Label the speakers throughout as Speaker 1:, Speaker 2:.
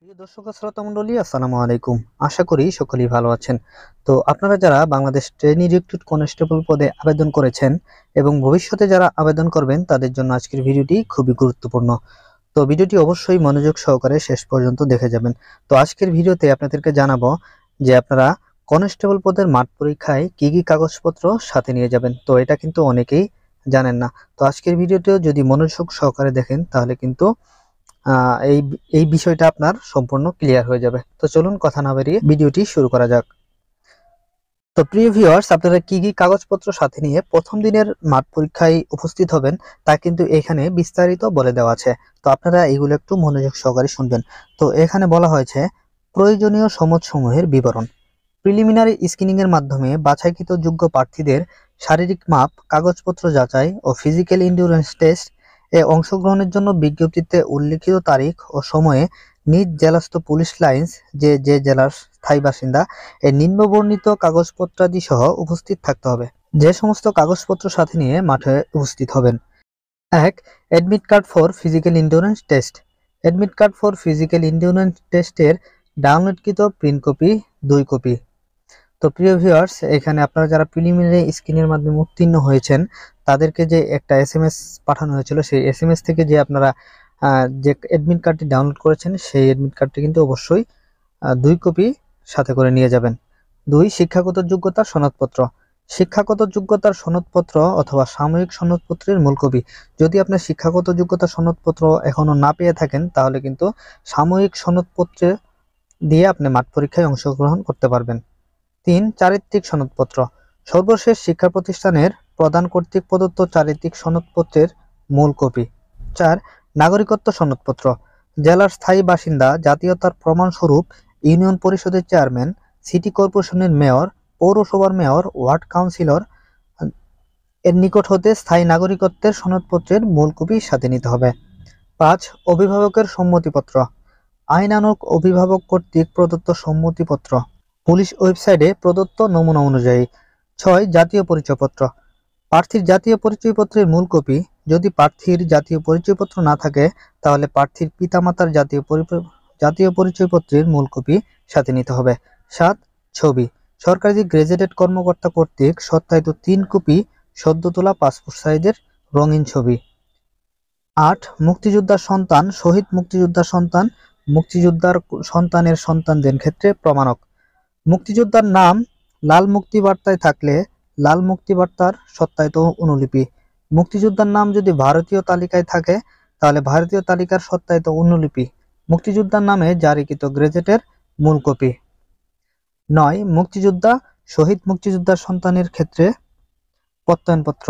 Speaker 1: প্রিয় দর্শক শ্রোতা মণ্ডলী, আসসালামু আলাইকুম। আশা করি সকলেই ভালো আছেন। তো আপনারা যারা বাংলাদেশ ট্রেনি রিক্রুট কনস্টেবল পদে আবেদন করেছেন এবং ভবিষ্যতে যারা আবেদন করবেন তাদের জন্য আজকের ভিডিওটি খুবই গুরুত্বপূর্ণ। তো ভিডিওটি অবশ্যই মনোযোগ সহকারে শেষ পর্যন্ত দেখে যাবেন। তো আজকের ভিডিওতে আপনাদেরকে জানাবো যে আপনারা কনস্টেবল পদের মাঠ পরীক্ষায় কি কি কাগজপত্র সাথে নিয়ে যাবেন। তো এটা কিন্তু অনেকেই জানেন না। তো আজকের ভিডিওটিও যদি মনোযোগ সহকারে দেখেন তাহলে কিন্তু এই এই বিষয়টা আপনার সম্পূর্ণ ক্লিয়ার হয়ে যাবে। তো চলুন কথা না বাড়িয়ে ভিডিওটি শুরু করা যাক। তো প্রিয় ভিউয়ার্স, আপনারা কি কি কাগজপত্র সাথে নিয়ে প্রথম দিনের মাঠ পরীক্ষায় উপস্থিত হবেন তা কিন্তু এখানে বিস্তারিত বলে দেওয়া আছে। তো আপনারা এগুলো একটু মনোযোগ সহকারে শুনবেন। তো এখানে বলা হয়েছে প্রয়োজনীয় সমসমূহের বিবরণ। প্রিলিমিনারি স্ক্রিনিং এর মাধ্যমে বাছাইকৃত যোগ্য প্রার্থীদের শারীরিক মাপ, কাগজপত্র যাচাই ও ফিজিক্যাল এন্ডুরেন্স টেস্ট এ অংশগ্রহণের জন্য বিজ্ঞপ্তিতে উল্লিখিত তারিখ ও সময়ে নিজ জেলাস্থ পুলিশ লাইন্স যে জেলার স্থায়ী বাসিন্দা এর নিম্নবর্ণিত কাগজপত্রাদি সহ উপস্থিত থাকতে হবে। যে সমস্ত কাগজপত্র সাথে নিয়ে মাঠে উপস্থিত হবেন: 1. Admit card for physical endurance test. Admit card for physical endurance টেস্টের ডাউনলোডকৃত প্রিন্ট কপি 2 কপি। তো প্রিয় ভিউয়ার্স, এখানে আপনারা যারা প্রিলিমিনারি স্ক্রিনের মাধ্যমে উত্তীর্ণ হয়েছেন তাদেরকে যে একটা এসএমএস পাঠানো হয়েছিল, সেই এসএমএস থেকে যে আপনারা যে অ্যাডমিট কার্ডটি ডাউনলোড করেছেন সেই অ্যাডমিট কার্ডটি কিন্তু অবশ্যই 2 কপি সাথে করে নিয়ে যাবেন। 2. শিক্ষাগত যোগ্যতার সনদপত্র। শিক্ষাগত যোগ্যতার সনদপত্র অথবা সাময়িক সনদপত্রের মূল কপি। যদি আপনার শিক্ষাগত যোগ্যতার সনদপত্র এখনো না পেয়ে থাকেন তাহলে কিন্তু সাময়িক সনদপত্রে দিয়ে আপনি মাঠ পরীক্ষায় অংশগ্রহণ করতে পারবেন। 3. চারিত্রিক সনদপত্র। সর্বশেষ শিক্ষা প্রতিষ্ঠানের প্রদান কর্তৃক প্রদত্ত চারিত্রিক সনদপত্রের মূল কপি। 4. নাগরিকত্ব সনদপত্র। জেলার স্থায়ী বাসিন্দা, জাতীয়তার প্রমাণস্বরূপ ইউনিয়ন পরিষদের চেয়ারম্যান, সিটি কর্পোরেশনের মেয়র, পৌরসভার মেয়র, ওয়ার্ড কাউন্সিলর এর নিকট হতে স্থায়ী নাগরিকত্বের সনদপত্রের মূল কপি সাথে নিতে হবে। 5. অভিভাবকের সম্মতিপত্র। আইনানুগ অভিভাবক কর্তৃক প্রদত্ত সম্মতিপত্র পুলিশ ওয়েবসাইটে প্রদত্ত নমুনা অনুযায়ী। 6. জাতীয় পরিচয়পত্র। প্রার্থীর জাতীয় পরিচয়পত্রের মূল কপি। যদি প্রার্থীর জাতীয় পরিচয়পত্র না থাকে তাহলে প্রার্থীর পিতামাতার জাতীয় পরিচয়পত্রের মূল কপি সাথে নিতে হবে। 7. ছবি। সরকারি গেজেটেড কর্মকর্তা কর্তৃক সত্যায়িত 3 কপি সদ্য তোলা পাসপোর্ট সাইজের রঙিন ছবি। 8. মুক্তিযোদ্ধার সন্তান, শহীদ মুক্তিযোদ্ধার সন্তান, মুক্তিযোদ্ধার সন্তানের সন্তানদের ক্ষেত্রে প্রমাণক। মুক্তিযোদ্ধার নাম লাল মুক্তিবার্তায় থাকলে লাল মুক্তিবার্তার সত্যায়িত অনুলিপি। মুক্তিযোদ্ধার নাম যদি ভারতীয় তালিকায় থাকে তাহলে ভারতীয় তালিকার সত্যায়িত অনুলিপি। মুক্তিযোদ্ধার নামে জারিকৃত গেজেটের মূল কপি। 9. মুক্তিযোদ্ধা, শহীদ মুক্তিযোদ্ধার সন্তানের ক্ষেত্রে প্রত্যয়নপত্র।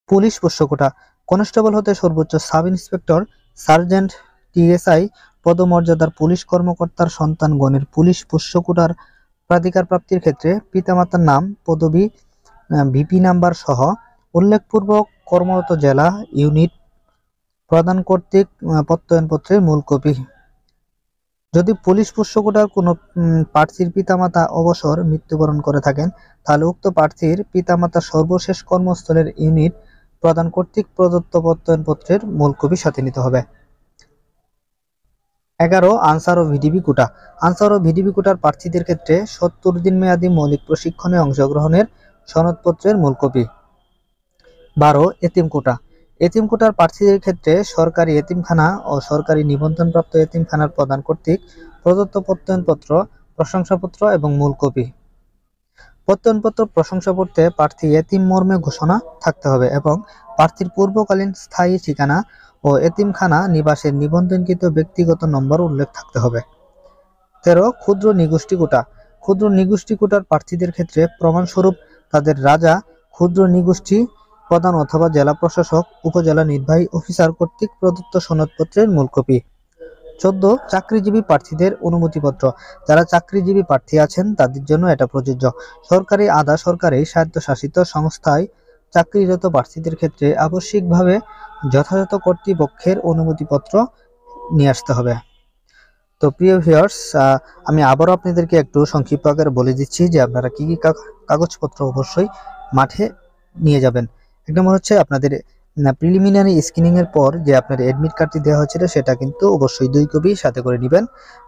Speaker 1: পুলিশ পোষ্যকোটা। কনস্টেবল হতে সর্বোচ্চ সাব ইন্সপেক্টর, সার্জেন্ট, টিএসআই পদমর্যাদার পুলিশ কর্মকর্তার সন্তানগণের পুলিশ পোষ্যকোটার প্রাধিকার প্রাপ্তির ক্ষেত্রে পিতামাতার নাম, পদবি, ভিপি নাম্বার সহ উল্লেখপূর্বক কর্মরত জেলা ইউনিট প্রদান কর্তৃক প্রত্যয়নপত্রের মূল কপি। যদি পুলিশ পোষ্যকোটার কোনো প্রার্থীর পিতামাতা অবসর মৃত্যুবরণ করে থাকেন তাহলে উক্ত প্রার্থীর পিতামাতার সর্বশেষ কর্মস্থলের ইউনিট প্রদান কর্তৃক প্রদত্ত প্রত্যয়নপত্রের মূল কপি সাথে নিতে হবে। 11. আনসার ও ভিডিপি কোটা। আনসার ও ভিডিপি কোটার প্রার্থীদের ক্ষেত্রে 70 দিন মেয়াদী মৌলিক প্রশিক্ষণে অংশগ্রহণের সনদপত্রের মূল কপি। 12. এতিম কোটা। এতিম কোটার প্রার্থীদের ক্ষেত্রে সরকারি এতিমখানা ও সরকারি নিবন্ধনপ্রাপ্ত এতিমখানার প্রদান কর্তৃক প্রদত্ত প্রত্যয়নপত্র, প্রশংসাপত্র এবং মূল কপি। প্রত্যয়নপত্র, প্রশংসাপত্রে প্রার্থী এতিম মর্মে ঘোষণা থাকতে হবে এবং প্রার্থীর পূর্বকালীন স্থায়ী ঠিকানা ও এতিমখানা নিবাসের নিবন্ধনকৃত ব্যক্তিগত নম্বর উল্লেখ থাকতে হবে। 13. ক্ষুদ্র নিগোষ্ঠী কোটা। ক্ষুদ্র নিগোষ্ঠী কোটার প্রার্থীদের ক্ষেত্রে প্রমাণস্বরূপ তাদের রাজা, ক্ষুদ্র নিগোষ্ঠী প্রধান অথবা জেলা প্রশাসক, উপজেলা নির্বাহী অফিসার কর্তৃক প্রদত্ত সনদপত্রের মূল কপি। 14. চাকরিজীবী প্রার্থীদের অনুমতিপত্র। যারা চাকরিজীবী প্রার্থী আছেন তাদের জন্য এটা প্রযোজ্য। সরকারি, আধা সরকারি, স্বায়ত্তশাসিত সংস্থায় চাকরিরত প্রার্থীদের ক্ষেত্রে আবশ্যিকভাবে যথাযথ কর্তৃপক্ষের অনুমতিপত্র নিয়ে আসতে হবে। তো প্রিয় ভিউয়ার্স, আমি আবারও আপনাদেরকে একটু সংক্ষিপ্ত আকারে বলে দিচ্ছি যে আপনারা কি কি কাগজপত্র অবশ্যই মাঠে নিয়ে যাবেন। এক নম্বর হচ্ছে আপনাদের প্রিলিমিনারি স্ক্রিনিং এর পর যে আপনার অ্যাডমিট কার্ডটি দেওয়া হয়েছিল সেটা কিন্তু অবশ্যই 2 কপি সাথে করে নেবেন।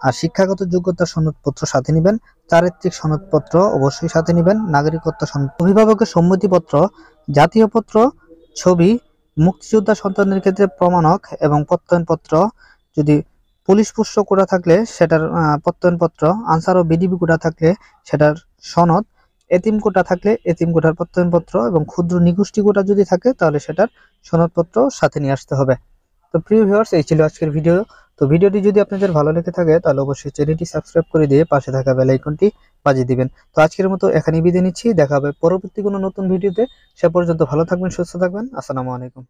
Speaker 1: আর শিক্ষাগত যোগ্যতার সনদপত্র সাথে নেবেন, চারিত্রিক সনদপত্র অবশ্যই সাথে নেবেন, নাগরিকত্ব সনদ, অভিভাবকের সম্মতিপত্র, জাতীয় পত্র, ছবি, মুক্তিযোদ্ধা সন্তানদের ক্ষেত্রে প্রমাণক এবং প্রত্যয়নপত্র, যদি পুলিশ পুষ্য কোটা থাকলে সেটার প্রত্যয়নপত্র, আনসার ও বিডিবি কোটা থাকলে সেটার সনদ, এতিম কোটা থাকলে এতিম কোটার প্রত্যয়নপত্র এবং ক্ষুদ্র নিগোষ্ঠী কোটা যদি থাকে তাহলে সেটার সনদপত্র সাথে নিয়ে আসতে হবে। তো প্রিয় ভিউয়ার্স, এই ছিল আজকের ভিডিও। তো ভিডিওটি যদি আপনাদের ভালো লেগে থাকে তাহলে অবশ্যই চ্যানেলটি সাবস্ক্রাইব করে দিয়ে পাশে থাকা বেল আইকনটি বাজিয়ে দিবেন। তো আজকের মতো এখানেই বিদায় নিচ্ছি, দেখা হবে পরবর্তী কোনো নতুন ভিডিওতে। সে পর্যন্ত ভালো থাকবেন, সুস্থ থাকবেন। আসসালামু আলাইকুম।